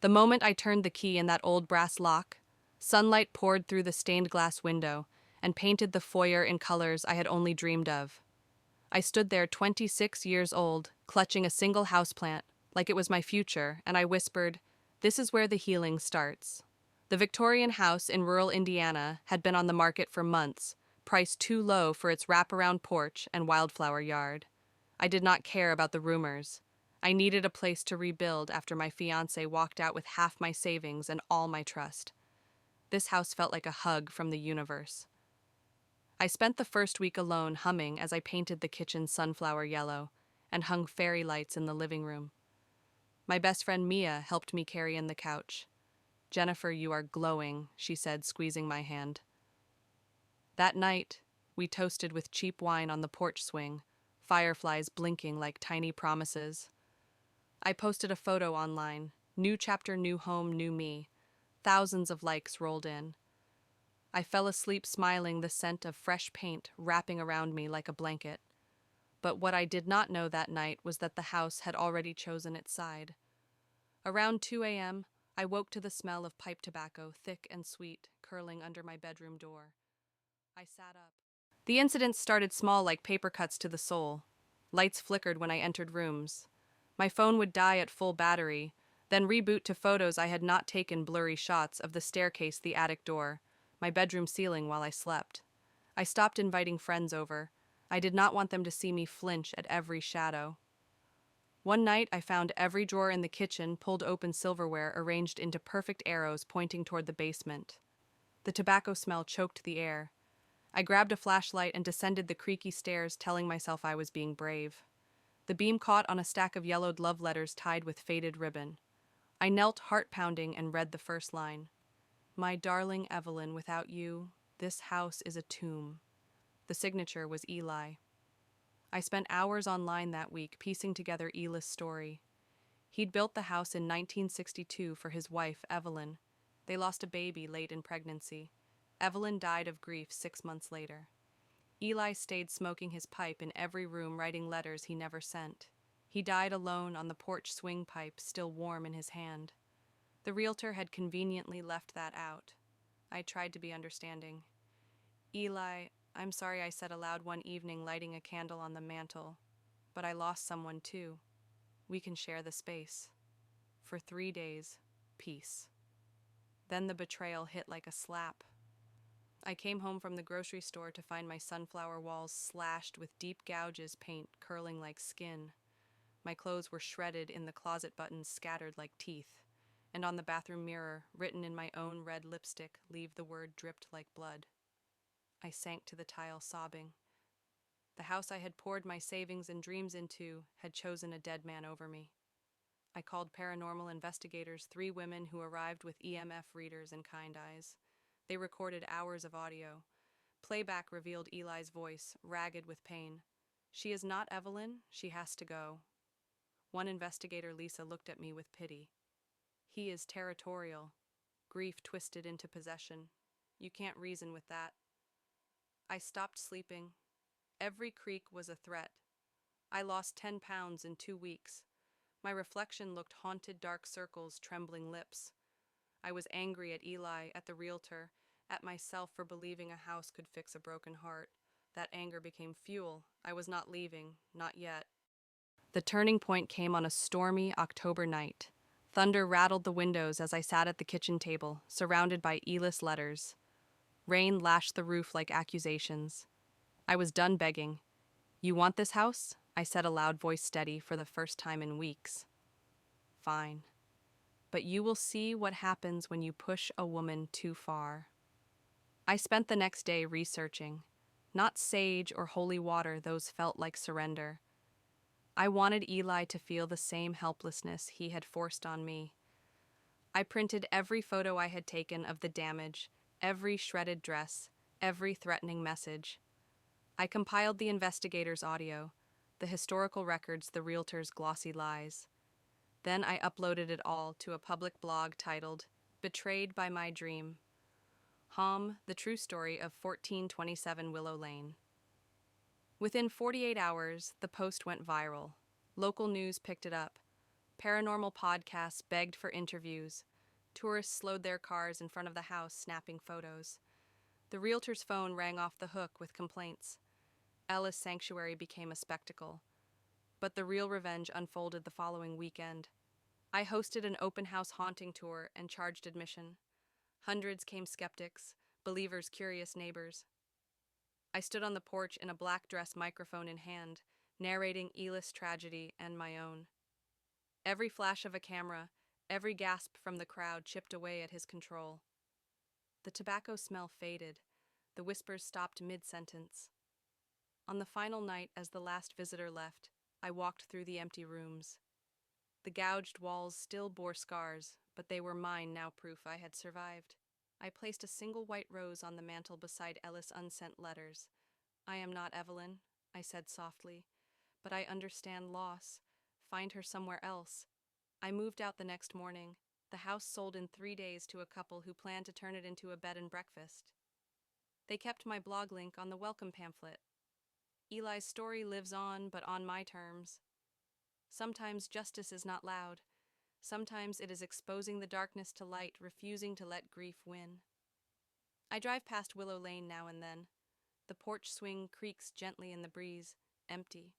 The moment I turned the key in that old brass lock, sunlight poured through the stained glass window and painted the foyer in colors I had only dreamed of. I stood there 26 years old, clutching a single houseplant, like it was my future, and I whispered, "This is where the healing starts." The Victorian house in rural Indiana had been on the market for months, priced too low for its wraparound porch and wildflower yard. I did not care about the rumors. I needed a place to rebuild after my fiancé walked out with half my savings and all my trust. This house felt like a hug from the universe. I spent the first week alone humming as I painted the kitchen sunflower yellow and hung fairy lights in the living room. My best friend Mia helped me carry in the couch. "Jennifer, you are glowing," she said, squeezing my hand. That night, we toasted with cheap wine on the porch swing, fireflies blinking like tiny promises. I posted a photo online. New chapter, new home, new me. Thousands of likes rolled in. I fell asleep smiling, the scent of fresh paint wrapping around me like a blanket. But what I did not know that night was that the house had already chosen its side. Around 2 a.m., I woke to the smell of pipe tobacco, thick and sweet, curling under my bedroom door. I sat up. The incident started small, like paper cuts to the soul. Lights flickered when I entered rooms. My phone would die at full battery, then reboot to photos I had not taken, blurry shots of the staircase, the attic door, my bedroom ceiling while I slept. I stopped inviting friends over. I did not want them to see me flinch at every shadow. One night, I found every drawer in the kitchen, pulled open silverware arranged into perfect arrows pointing toward the basement. The tobacco smell choked the air. I grabbed a flashlight and descended the creaky stairs, telling myself I was being brave. The beam caught on a stack of yellowed love letters tied with faded ribbon. I knelt, heart pounding, and read the first line. "My darling Evelyn, without you, this house is a tomb." The signature was Eli. I spent hours online that week piecing together Eli's story. He'd built the house in 1962 for his wife, Evelyn. They lost a baby late in pregnancy. Evelyn died of grief 6 months later. Eli stayed smoking his pipe in every room, writing letters he never sent. He died alone on the porch swing pipe, still warm in his hand. The realtor had conveniently left that out. I tried to be understanding. "Eli, I'm sorry," I said aloud one evening, lighting a candle on the mantel. "But I lost someone too. We can share the space. For 3 days, peace." Then the betrayal hit like a slap. I came home from the grocery store to find my sunflower walls slashed with deep gouges, paint curling like skin. My clothes were shredded, in the closet buttons scattered like teeth, and on the bathroom mirror, written in my own red lipstick, "Leave," the word dripped like blood. I sank to the tile, sobbing. The house I had poured my savings and dreams into had chosen a dead man over me. I called paranormal investigators, 3 women who arrived with EMF readers and kind eyes. They recorded hours of audio. Playback revealed Eli's voice, ragged with pain. "She is not Evelyn. She has to go." One investigator, Lisa, looked at me with pity. "He is territorial. Grief twisted into possession. You can't reason with that." I stopped sleeping. Every creak was a threat. I lost 10 pounds in 2 weeks. My reflection looked haunted, dark circles, trembling lips. I was angry at Eli, at the realtor, at myself for believing a house could fix a broken heart. That anger became fuel. I was not leaving, not yet. The turning point came on a stormy October night. Thunder rattled the windows as I sat at the kitchen table, surrounded by Eli's letters. Rain lashed the roof like accusations. I was done begging. "You want this house?" I said aloud, voice steady, for the first time in weeks. "Fine. But you will see what happens when you push a woman too far." I spent the next day researching. Not sage or holy water, those felt like surrender. I wanted Eli to feel the same helplessness he had forced on me. I printed every photo I had taken of the damage, every shredded dress, every threatening message. I compiled the investigators' audio, the historical records, the realtor's glossy lies. Then I uploaded it all to a public blog titled "Betrayed by My Dream." The true story of 1427 Willow Lane. Within 48 hours, the post went viral. Local news picked it up. Paranormal podcasts begged for interviews. Tourists slowed their cars in front of the house, snapping photos. The realtor's phone rang off the hook with complaints. Ella's sanctuary became a spectacle. But the real revenge unfolded the following weekend. I hosted an open house haunting tour and charged admission. Hundreds came skeptics, believers curious neighbors. I stood on the porch in a black dress, microphone in hand, narrating Elis' tragedy and my own. Every flash of a camera, every gasp from the crowd chipped away at his control. The tobacco smell faded. The whispers stopped mid-sentence. On the final night, as the last visitor left, I walked through the empty rooms. The gouged walls still bore scars, but they were mine now, proof I had survived. I placed a single white rose on the mantel beside Ella's unsent letters. "I am not Evelyn," I said softly, "but I understand loss. Find her somewhere else." I moved out the next morning. The house sold in 3 days to a couple who planned to turn it into a bed and breakfast. They kept my blog link on the welcome pamphlet. Eli's story lives on, but on my terms. Sometimes justice is not loud. Sometimes it is exposing the darkness to light, refusing to let grief win. I drive past Willow Lane now and then. The porch swing creaks gently in the breeze, empty.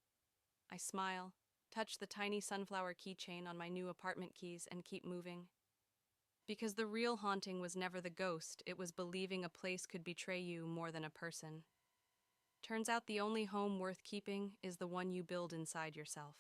I smile, touch the tiny sunflower keychain on my new apartment keys, and keep moving. Because the real haunting was never the ghost, it was believing a place could betray you more than a person. Turns out the only home worth keeping is the one you build inside yourself.